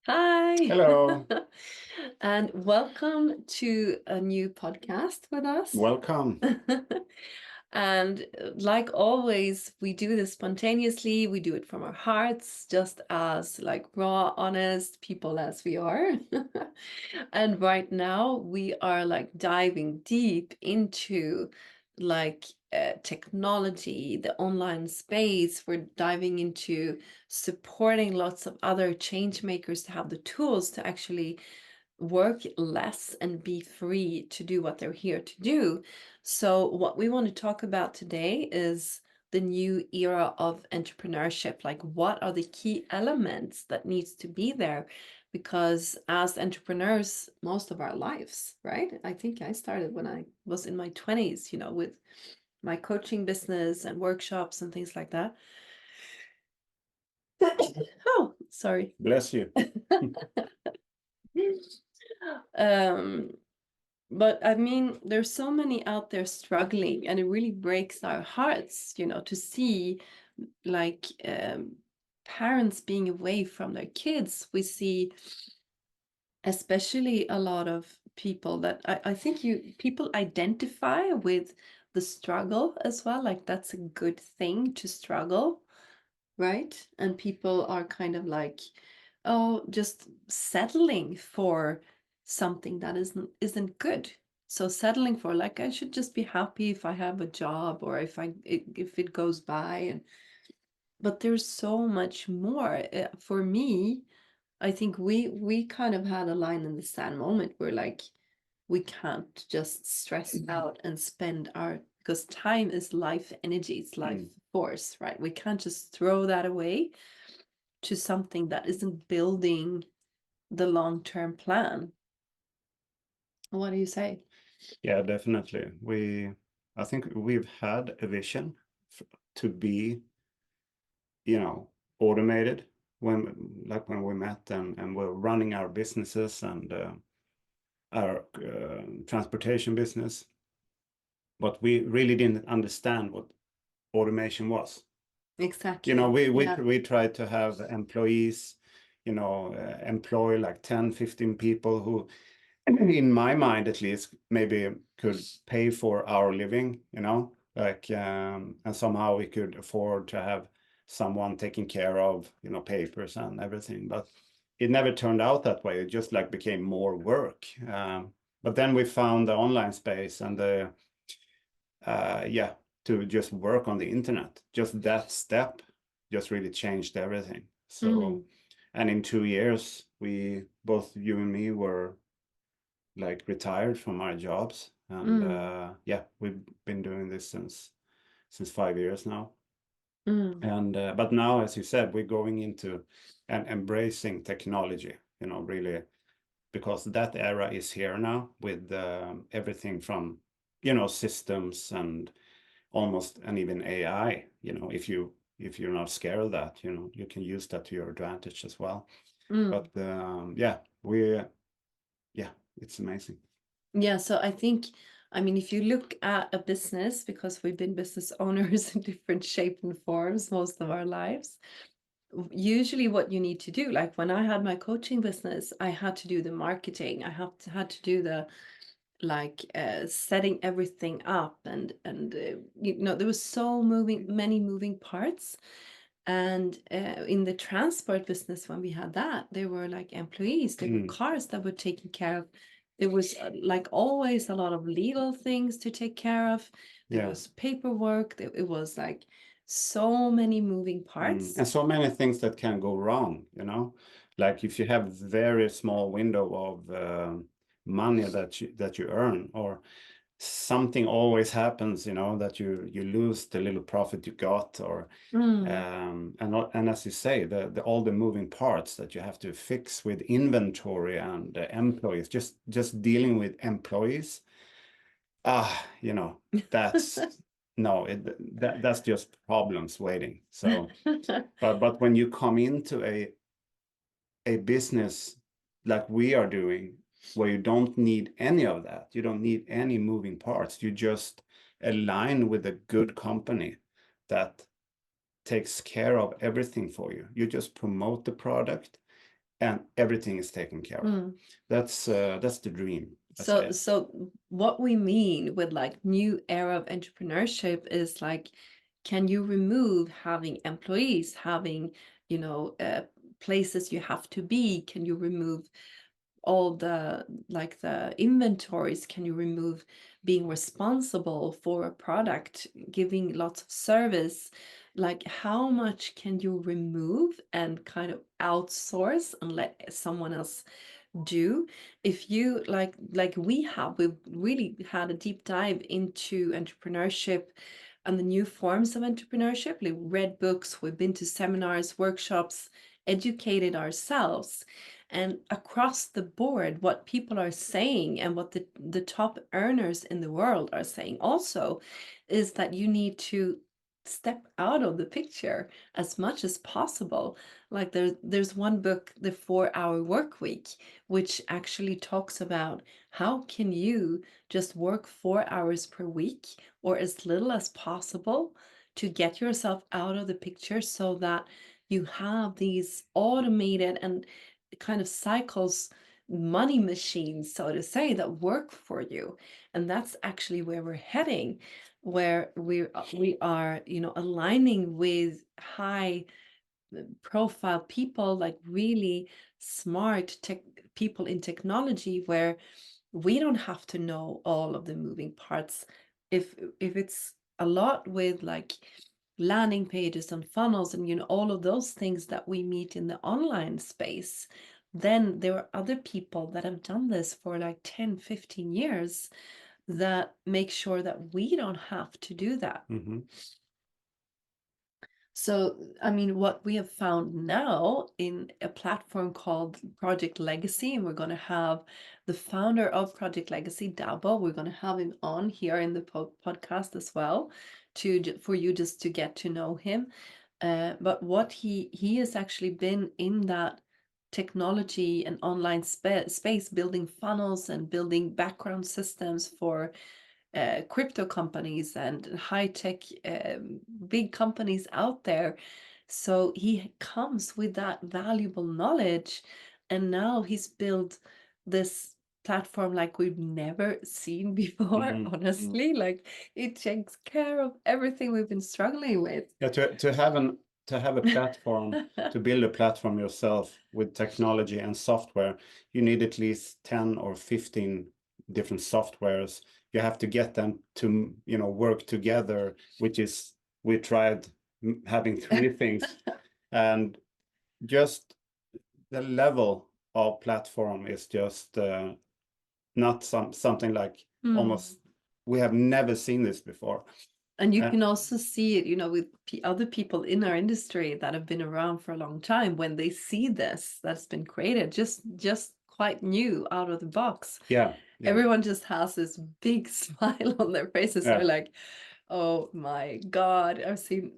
Hi. Hello. And welcome to a new podcast with us. Welcome. And like always, we do this spontaneously. We do it from our hearts, just as like raw, honest people as we are. And right now we are like diving deep into like technology, the online space. We're diving into supporting lots of other change makers to have the tools to actually work less and be free to do what they're here to do. So what we want to talk about today is the new era of entrepreneurship. Like, what are the key elements that needs to be there? Because as entrepreneurs, most of our lives, right? I think I started when I was in my 20s, with my coaching business and workshops and things like that. Oh, sorry. Bless you. um but I mean, there's so many out there struggling, and it really breaks our hearts, to see like parents being away from their kids. We see especially a lot of people that I think people identify with the struggle as well. Like, that's a good thing to struggle, right? And people are kind of like, oh, just settling for something that isn't good. So settling for, like, I should just be happy if I have a job, or if it goes by. And but there's so much more. For me, I think we kind of had a line in the sand moment where, like, we can't just stress out and spend our, because time is life energy, it's life force, right? We can't just throw that away to something that isn't building the long-term plan. What do you say? Yeah, definitely. I think we've had a vision to be, automated when we met and we're running our businesses and our transportation business, but we really didn't understand what automation was. Exactly. We tried to have employees, employ like 10, 15 people who, in my mind at least, maybe could pay for our living, like and somehow we could afford to have someone taking care of, papers and everything. But it never turned out that way. It just like became more work. But then we found the online space and yeah, to just work on the internet. Just that step just really changed everything. So, and in 2 years, both you and me were like retired from our jobs, and yeah, we've been doing this since 5 years now. And but now, as you said, we're going into and embracing technology, really, because that era is here now with everything from, systems and almost and even AI. If you're not scared of that, you can use that to your advantage as well. But yeah, yeah, it's amazing. Yeah, so I think, I mean, if you look at a business, because we've been business owners in different shape and forms most of our lives, usually what you need to do, like when I had my coaching business, I had to do the marketing. I had to do the, like, setting everything up, and there was many moving parts. And in the transport business, when we had that, there were like employees, there were cars that were taken care of. There was like always a lot of legal things to take care of. There was paperwork. It was like so many moving parts. And so many things that can go wrong, like if you have very small window of money that you earn, or something always happens, that you lose the little profit you got, or and as you say, all the moving parts that you have to fix with inventory and employees, just dealing with employees. That's no, that's just problems waiting. So, but when you come into a business like we are doing, where you don't need any of that, you don't need any moving parts, you just align with a good company that takes care of everything for you. You just promote the product and everything is taken care of. Mm. That's the dream. I So, say. so what we mean with like new era of entrepreneurship is like, can you remove having employees, having, you know, places you have to be? Can you remove all the like the inventories? Can you remove being responsible for a product, giving lots of service? Like how much can you remove and kind of outsource and let someone else do? If you like we've really had a deep dive into entrepreneurship and the new forms of entrepreneurship. We've read books, we've been to seminars, workshops, educated ourselves. And across the board, what people are saying and what the top earners in the world are saying also is that you need to step out of the picture as much as possible. Like there's one book, The 4 Hour Work Week, which actually talks about how can you just work 4 hours per week or as little as possible to get yourself out of the picture so that you have these automated and kind of cycles, money machines, so to say, that work for you. And that's actually where we're heading, where we are, you know, aligning with high profile people, like really smart tech people in technology, where we don't have to know all of the moving parts. If it's a lot with like landing pages and funnels and, you know, all of those things that we meet in the online space, then there are other people that have done this for like 10-15 years that make sure that we don't have to do that. Mm-hmm. So, I mean, what we have found now in a platform called Project Legacy, and we're going to have the founder of Project Legacy, Dabo, we're going to have him on here in the podcast as well, for you just to get to know him. But what he has actually been in that technology and online space, building funnels and building background systems for crypto companies and high tech big companies out there. So he comes with that valuable knowledge, and now he's built this platform like we've never seen before. Mm-hmm. Honestly, like it takes care of everything we've been struggling with. Yeah, to have a platform, to build a platform yourself with technology and software, you need at least 10 or 15 different softwares. You have to get them to, you know, work together, which is, we tried having 3 things, and just the level of platform is just not something like almost, we have never seen this before. And you Uh, can also see it, you know, with other people in our industry that have been around for a long time. When they see this that's been created, just quite new out of the box, yeah, everyone just has this big smile on their faces. yeah. They're like, "Oh my God, I've seen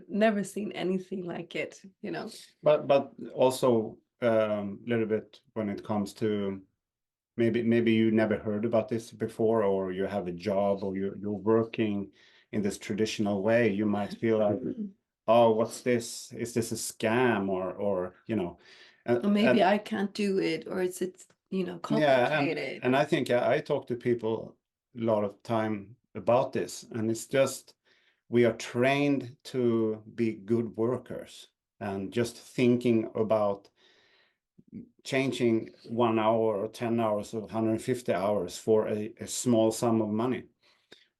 never seen anything like it," you know. But also little bit when it comes to, maybe you never heard about this before, or you have a job, or you're working in this traditional way, you might feel like, oh, what's this? Is this a scam, or you know, Or maybe and I can't do it, or it's you know, yeah, complicated. and I think I talk to people a lot of time about this, and it's just, we are trained to be good workers, and just thinking about changing 1 hour or 10 hours or 150 hours for a small sum of money.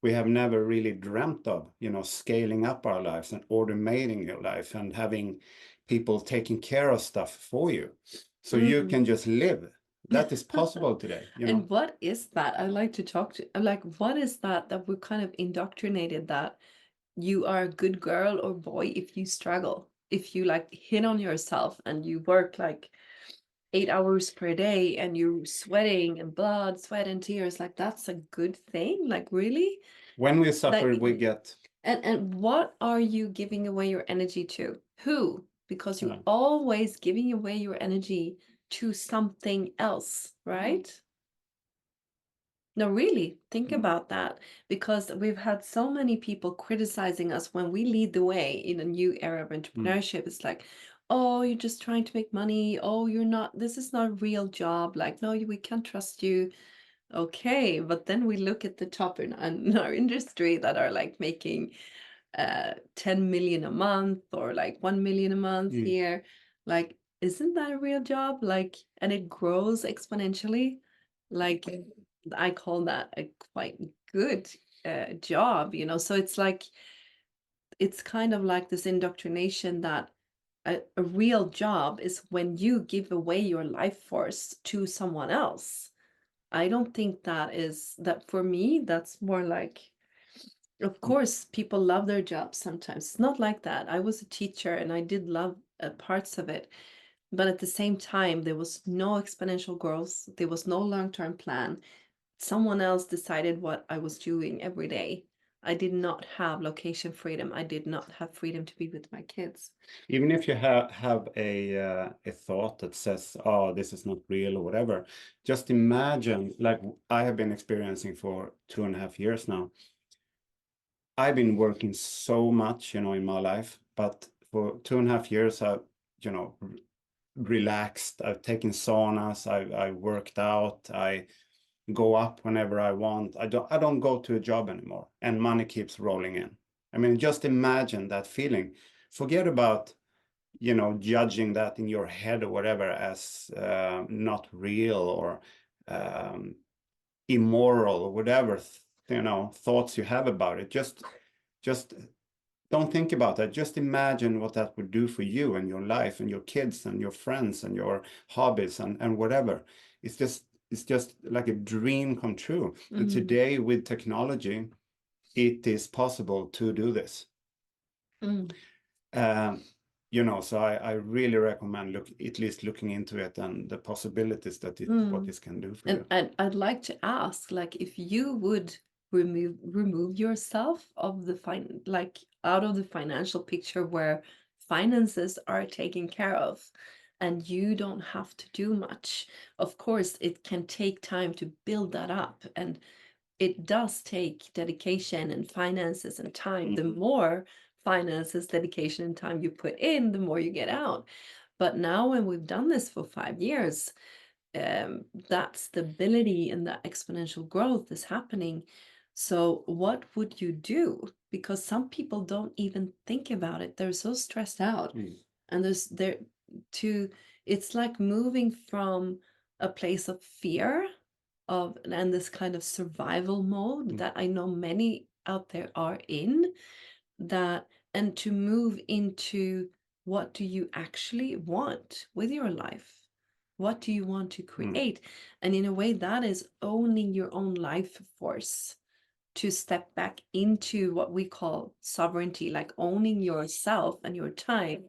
We have never really dreamt of, you know, scaling up our lives and automating your life and having people taking care of stuff for you, so you can just live. That is possible today, you know. And what is that? I like to talk to, like, what is that we're kind of indoctrinated that you are a good girl or boy if you struggle, if you like hit on yourself and you work like 8 hours per day and you're sweating and blood, sweat and tears, like that's a good thing? Like really? When we Like, suffer, we get and what are you giving away your energy to? Who? Because you're uh, always giving away your energy to something else, right? No, really, think about that, because we've had so many people criticizing us when we lead the way in a new era of mm, entrepreneurship. It's like, oh, you're just trying to make money. Oh, you're not, this is not a real job. Like, no, we can't trust you. Okay, but then we look at the top in our industry that are like making 10 million a month or like 1 million a month Mm. here. Like, isn't that a real job? Like, and it grows exponentially. Like, I call that a quite good job, you know? So it's like, it's kind of like this indoctrination that a real job is when you give away your life force to someone else. I don't think that is that for me, that's more like, of course, people love their jobs sometimes. It's not like that. I was a teacher and I did love parts of it. But at the same time, there was no exponential growth. There was no long-term plan. Someone else decided what I was doing every day. I did not have location freedom. I did not have freedom to be with my kids. Even if you have a thought that says, "Oh, this is not real" or whatever, just imagine, like I have been experiencing for 2.5 years now. I've been working so much, in my life, but for 2.5 years, I've, relaxed. I've taken saunas. I worked out. I go up whenever I want. I don't go to a job anymore, and money keeps rolling in. I mean, just imagine that feeling. Forget about, judging that in your head or whatever as not real or um, immoral or whatever, thoughts you have about it. Just don't think about that. Just imagine what that would do for you and your life and your kids and your friends and your hobbies and whatever. It's just like a dream come true. And Mm, today with technology, it is possible to do this. mm, Um, so I really recommend at least looking into it and the possibilities what mm. this can do for And you. I'd like to ask, like, if you would remove yourself of the like out of the financial picture where finances are taken care of, and you don't have to do much. Of course, it can take time to build that up, and it does take dedication and finances and time. The more finances, dedication, and time you put in, the more you get out. But now, when we've done this for 5 years, that stability and that exponential growth is happening. So what would you do? Because some people don't even think about it. They're so stressed out. Mm. And to it's like moving from a place of fear of and this kind of survival mode Mm. that I know many out there are in, that and to move into what do you actually want with your life? What do you want to Mm. create? And in a way, that is owning your own life force, to step back into what we call sovereignty, like owning yourself and your time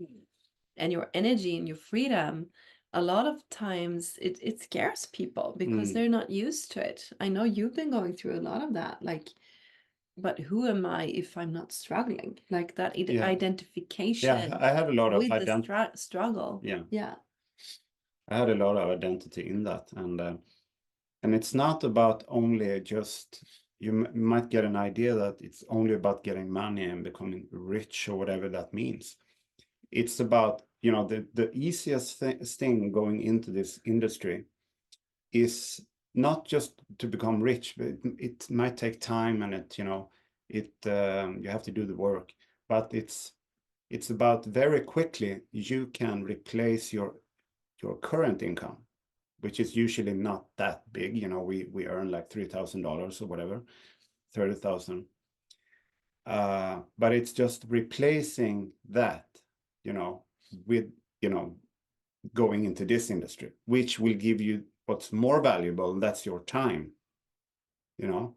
and your energy and your freedom. A lot of times it scares people because Mm. they're not used to it. I know you've been going through a lot of that. Like, but who am I if I'm not struggling? Like that Yeah. Yeah, identification I had a lot of with the struggle. yeah, Yeah. I had a lot of identity in that, and it's not about only just you might get an idea that it's only about getting money and becoming rich or whatever that means. It's about, the easiest thing going into this industry is not just to become rich, but it might take time, and you have to do the work, but it's about very quickly you can replace your current income, which is usually not that big. We earn like $3,000 or whatever, 30,000. But it's just replacing that, with, you know, going into this industry, which will give you what's more valuable, and that's your time. You know,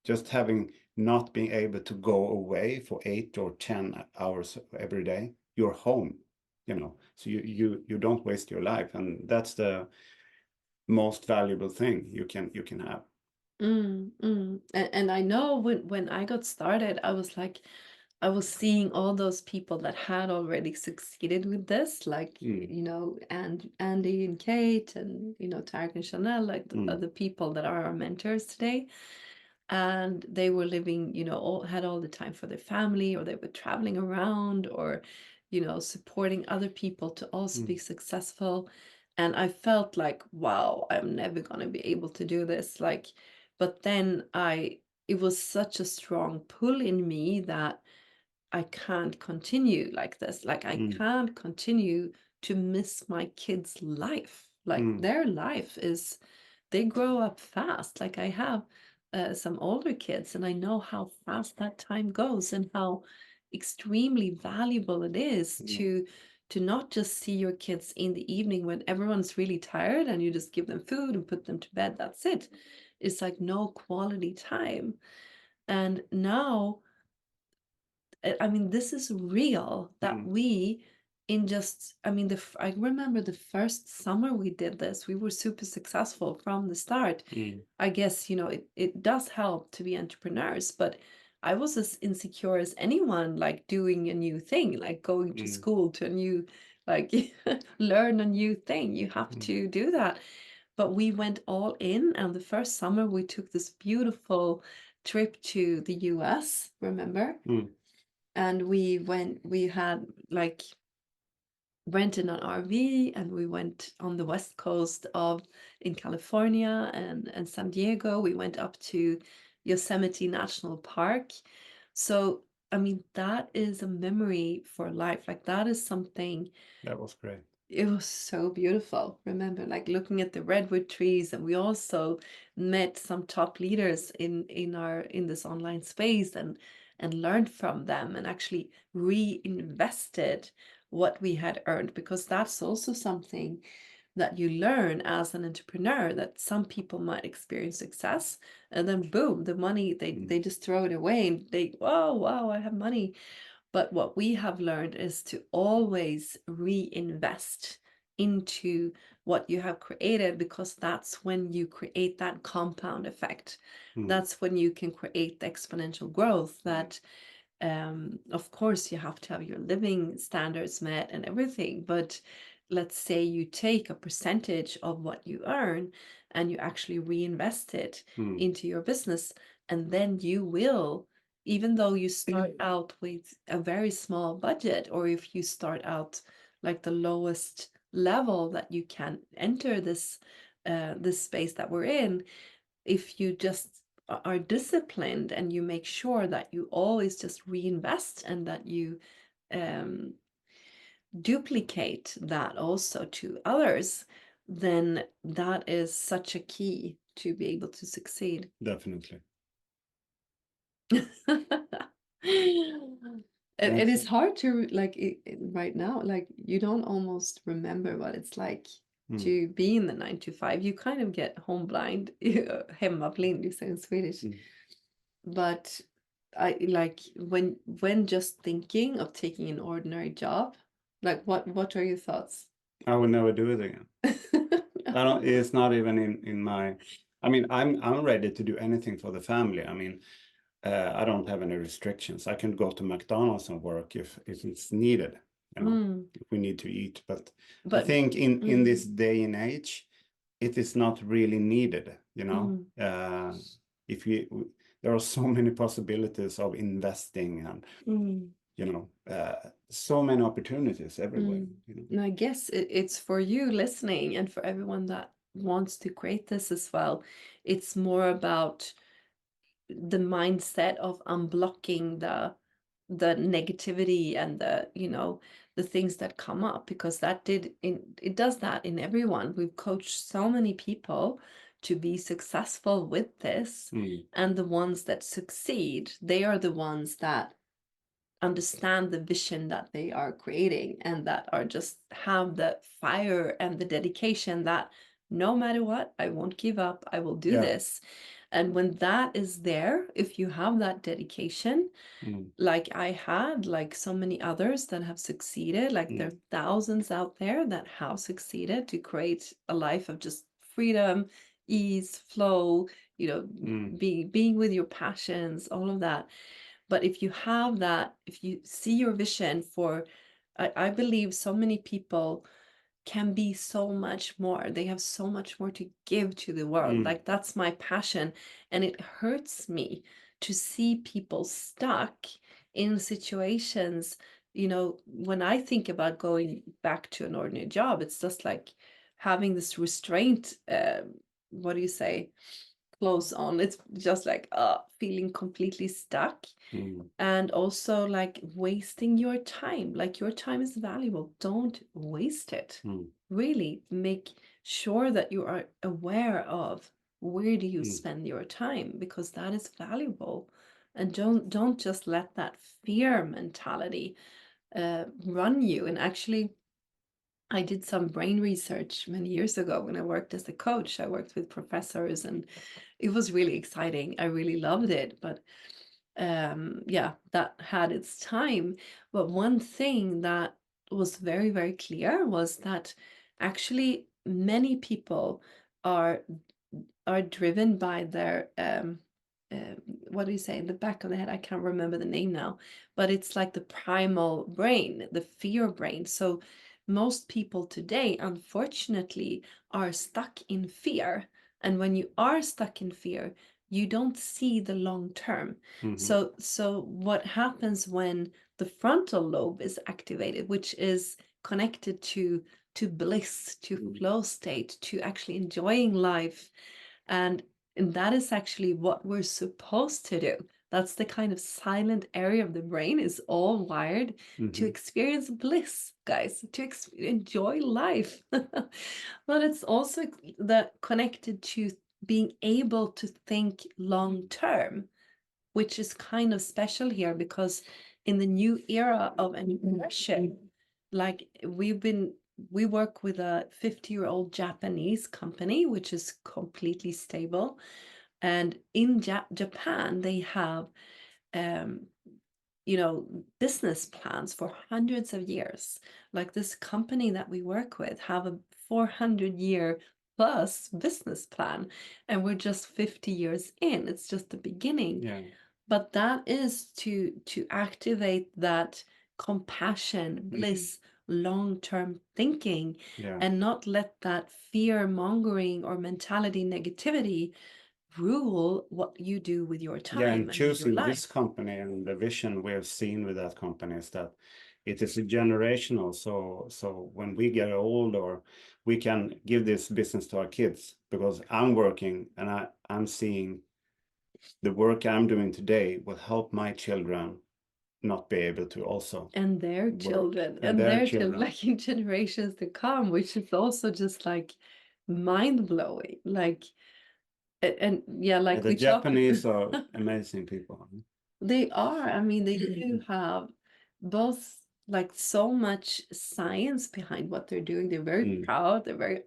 just having not being able to go away for 8 or 10 hours every day, you're home. So you don't waste your life, and that's the most valuable thing you can have. And I know when I got started, I was like, I was seeing all those people that had already succeeded with this, like, Mm. and Andy and Kate and, Tarek and Chanel, like Mm. the people that are our mentors today. And they were living, had all the time for their family, or they were traveling around, or supporting other people to also be mm, successful. And I felt like, wow, I'm never going to be able to do this. Like, but then it was such a strong pull in me that I can't continue like this. Like, I mm, can't continue to miss my kids' life. Like, mm, their life is, they grow up fast. Like, I have some older kids, and I know how fast that time goes and how extremely valuable it is mm, to not just see your kids in the evening when everyone's really tired and you just give them food and put them to bed. That's it. It's like no quality time. And now, I mean, this is real that mm, we in just, I mean, I remember the first summer we did this, we were super successful from the start. mm, I guess, it does help to be entrepreneurs, but I was as insecure as anyone, like doing a new thing, like going to mm, school to a new, like learn a new thing. You have mm, to do that. But we went all in, and the first summer we took this beautiful trip to the US, remember? mm, And we had like rented an RV, and we went on the west coast of in California and San Diego. We went up to Yosemite National Park. So, I mean, that is a memory for life. Like, that is something. that was great. It was so beautiful. Remember, like looking at the redwood trees, and we also met some top leaders in this online space and learned from them and actually reinvested what we had earned, because that's also something that you learn as an entrepreneur, that some people might experience success and then boom, the money Mm, they just throw it away and they, oh wow, I have money. But what we have learned is to always reinvest into what you have created, because that's when you create that compound effect. mm, That's when you can create the exponential growth that, of course, you have to have your living standards met and everything. But let's say you take a percentage of what you earn and you actually reinvest it mm, into your business, and then you will, even though you start out with a very small budget, or if you start out like the lowest level that you can enter this space that we're in, if you just are disciplined and you make sure that you always just reinvest and that you um, duplicate that also to others, then that is such a key to be able to succeed. definitely. It That's is hard to like right now, like you don't almost remember what it's like mm, to be in the 9 to 5. You kind of get home blind, hemmablind, you say in Swedish. mm. But I like when just thinking of taking an ordinary job, like what are your thoughts? I would never do it again. I don't. It's not even in my. I mean, I'm ready to do anything for the family. I mean, I don't have any restrictions. I can go to McDonald's and work if it's needed. You know, Mm, if we need to eat. But I but think in this mm, day and age, it is not really needed. You know, mm, if there are so many possibilities of investing and mm. so many opportunities everywhere. Mm. And I guess it's for you listening and for everyone that wants to create this as well. It's more about the mindset of unblocking the negativity and the things that come up, because it does that in everyone. We've coached so many people to be successful with this, Mm, and the ones that succeed, they are the ones that understand the vision that they are creating and that are just have the fire and the dedication that no matter what, I won't give up, I will do yeah. this. And when that is there, if you have that dedication, Mm, like I had, like so many others that have succeeded, like there mm, are thousands out there that have succeeded to create a life of just freedom, ease, flow, you know, mm, being with your passions, all of that. But if you have that, if you see your vision for, I believe so many people can be so much more. They have so much more to give to the world. mm, Like, that's my passion. And it hurts me to see people stuck in situations you know, when I think about going back to an ordinary job, it's just like having this restraint, what do you say, clothes on. It's just like feeling completely stuck, Mm. and also like wasting your time. Like your time is valuable. Don't waste it. Mm. Really make sure that you are aware of where do you Mm. spend your time, because that is valuable. And don't just let that fear mentality run you. And actually, I did some brain research many years ago when I worked as a coach. I worked with professors, and it was really exciting. I really loved it. But yeah, that had its time. But one thing that was very, very clear was that actually many people are are driven by their uh, what do you say, in the back of the head, I can't remember the name now, but it's like the primal brain, the fear brain. So most people today, unfortunately, are stuck in fear. And when you are stuck in fear, you don't see the long term. Mm-hmm. So what happens when the frontal lobe is activated, which is connected to bliss, to flow state, to actually enjoying life, and that is actually what we're supposed to do. That's the kind of silent area of the brain is all wired to Mm-hmm. experience bliss, guys, to enjoy life. But it's also that connected to being able to think long term, which is kind of special here, because in the new era of entrepreneurship, like we work with a 50-year-old Japanese company, which is completely stable. And in Japan, they have, um, you know, business plans for hundreds of years. Like this company that we work with have a 400-year plus business plan, and we're just 50 years in. It's just the beginning. Yeah. But that is to activate that compassion, bliss, long-term thinking, Yeah. and not let that fear mongering or mentality negativity rule what you do with your Yeah, time and and with your choosing life. this company and the vision we have seen with that company is that it is a generational. So when we get old, or we can give this business to our kids, because I'm working and I'm seeing the work I'm doing today will help my children not be able to also And their work, children, and and their their children, children. like in generations to come, which is also just like mind-blowing. Like, and yeah, And like the we talk. Japanese are amazing people. They are. I mean, they do have both like so much science behind what they're doing. They're very Mm. proud. They're very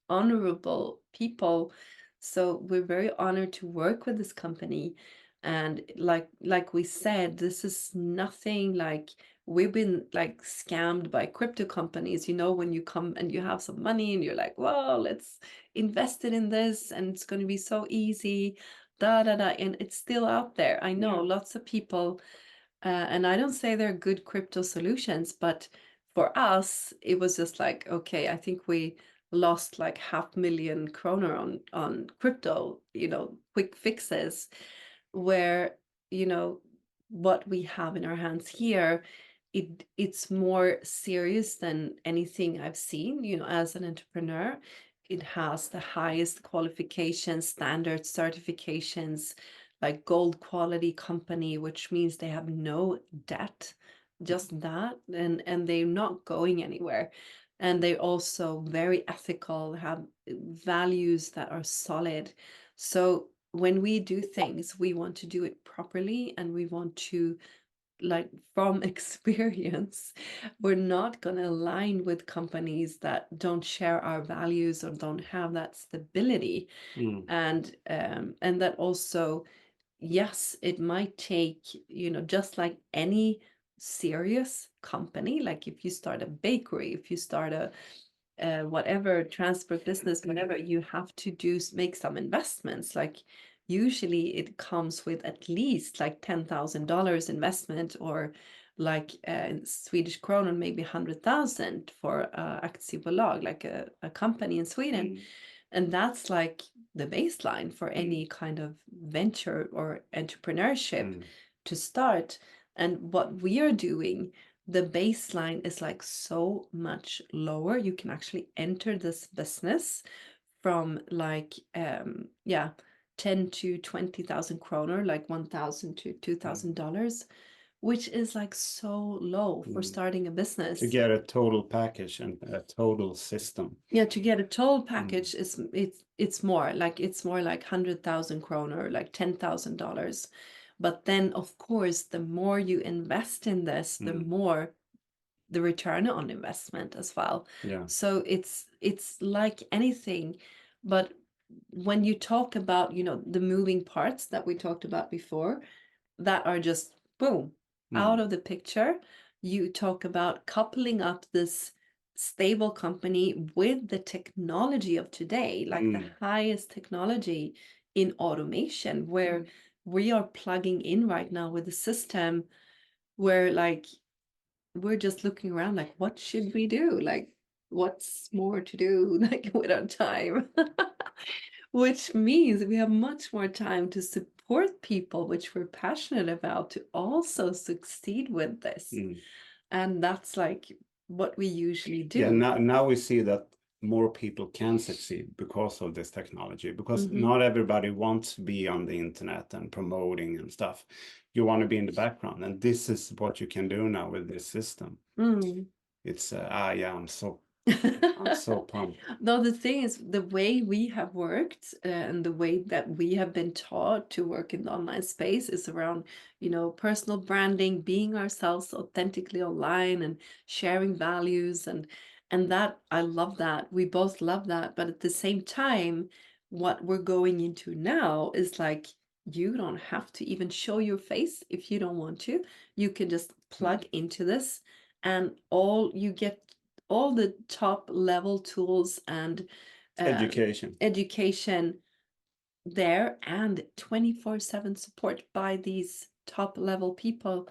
honorable people. So we're very honored to work with this company. And like we said, this is nothing like we've been like scammed by crypto companies. You know, when you come and you have some money and you're like, well, let's invest it in this and it's going to be so easy, da da da, and it's still out there. I know lots of people, and I don't say they're good crypto solutions, but for us, it was just like, okay, I think we lost like 500,000 kroner on crypto, you know, quick fixes, where, you know, what we have in our hands here, it's more serious than anything I've seen, you know, as an entrepreneur. It has the highest qualifications, standards, certifications, like gold quality company, which means they have no debt, just that, and they're not going anywhere. And they're also very ethical, have values that are solid. So when we do things, we want to do it properly, and we want to, like, from experience, we're not going to align with companies that don't share our values or don't have that stability. Mm. And that also, yes, it might take, you know, just like any serious company, like if you start a bakery, if you start a whatever transport business, whatever, you have to make some investments. Like usually it comes with at least like $10,000 investment, or like in Swedish krona, maybe 100,000 for aktiebolag, like a company in Sweden. Mm. And that's like the baseline for any kind of venture or entrepreneurship Mm. to start. And what we are doing, the baseline is like so much lower. You can actually enter this business from like yeah, 10 to 20,000 kroner, like 1,000 to $2,000, which is like so low for starting a To business. get a total package and a total system. Yeah, to get a total package is it's more like 100,000 kroner, like $10,000. But then of course, the more you invest in this, the more the return on investment as well. Yeah. So it's like anything, but when you talk about, you know, the moving parts that we talked about before, that are just boom out of the picture, you talk about coupling up this stable company with the technology of today, like the highest technology in automation, where we are plugging in right now with a system where like we're just looking around like, what should we do? Like, what's more to do like with our time? Which means we have much more time to support people which we're passionate about to also succeed with this. And that's like what we usually Yeah, do. now we see that more people can succeed because of this technology, because Mm-hmm. not everybody wants to be on the internet and promoting and stuff. You want to be in the background, and this is what you can do now with this system. It's yeah, I'm so pumped. No, the thing is, the way we have worked and the way that we have been taught to work in the online space is around, you know, personal branding, being ourselves authentically online and sharing values, and that I love that. We both love that. But at the same time, what we're going into now is like, you don't have to even show your face if you don't want to. You can just plug into this, and all you get all the top level tools and Education. education there, and 24/7 support by these top level people.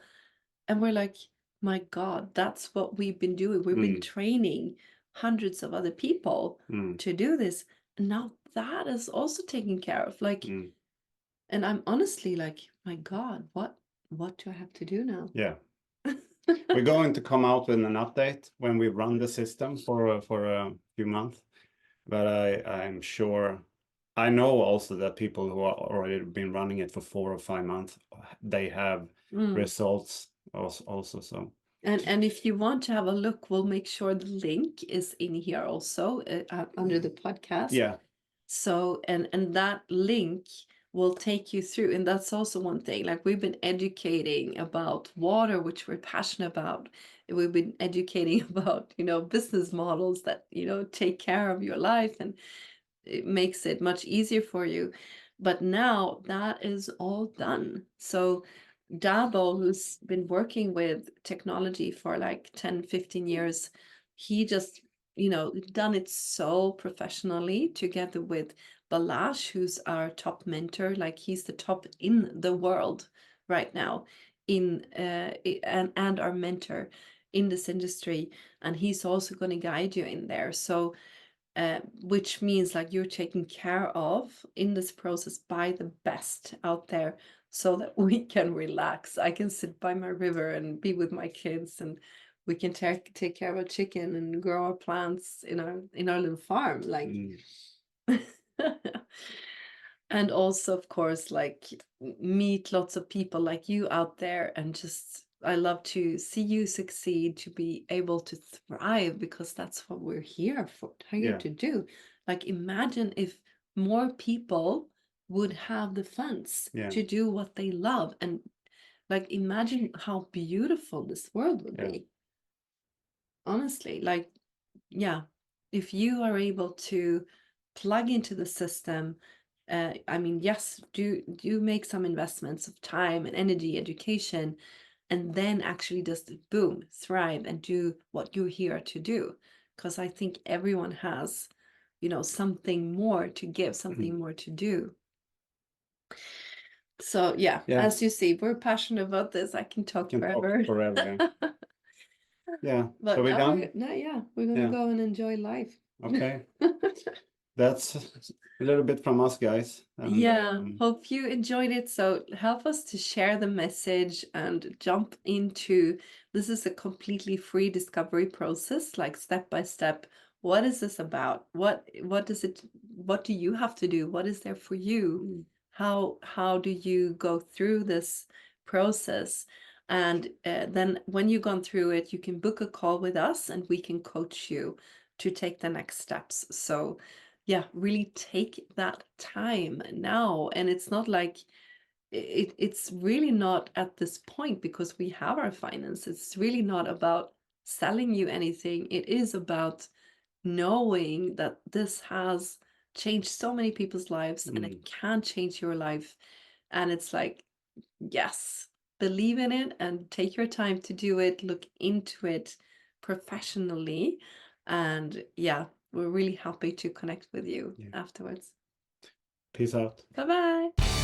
And we're like, my God, that's what we've been doing. We've been training hundreds of other people to do this. And now that is also taken care of. Like, and I'm honestly like, my God, what do I have to do now? Yeah. We're going to come out with an update when we run the system for a few months, but I'm sure, I know also that people who are already been running it for 4 or 5 months, they have results also. So And if you want to have a look, we'll make sure the link is in here also under the podcast. yeah, So and that link will take you through, and that's also one thing. Like, we've been educating about water, which we're passionate about. We've been educating about, you know, business models that, you know, take care of your life, and it makes it much easier for you. But now that is all done. So Dabo, who's been working with technology for like 10, 15 years, he just, you know, done it so professionally together with Balash, who's our top mentor. Like, he's the top in the world right now in and our mentor in this industry. And he's also going to guide you in there. So which means like you're taken care of in this process by the best out there, so that we can relax. I can sit by my river and be with my kids, and we can take care of a chicken and grow our plants in our little farm, like. And also, of course, like, meet lots of people like you out there, and just I love to see you succeed, to be able to thrive, because that's what we're here for, here Yeah. to do. Like, imagine if more people would have the funds Yeah. to do what they love, and like, imagine how beautiful this world would Yeah. be. Honestly, like, yeah, if you are able to plug into the system, I mean, yes, do make some investments of time and energy, education, and then actually just boom, thrive and do what you're here to do. Because I think everyone has, you know, something more to give, something more to do. So yeah, Yeah. as you see, we're passionate about this. I can talk forever. Forever. Yeah. But So we're now done. we're gonna Yeah. go and enjoy life. Okay. that's a little bit from us, guys. And Yeah, hope you enjoyed it. So help us to share the message and jump into this is a completely free discovery process, like step by step. What is this about? What does it what do you have to do? What is there for you? How do you go through this process? And then when you've gone through it, you can book a call with us and we can coach you to take the next steps. So yeah, really take that time now. And it's not like it's really not at this point because we have our finances. It's really not about selling you anything. It is about knowing that this has changed so many people's lives and it can change your life. And it's like, yes, believe in it and take your time to do it. Look into it professionally. And yeah, we're really happy to connect with you yeah. afterwards. Peace out. Bye bye.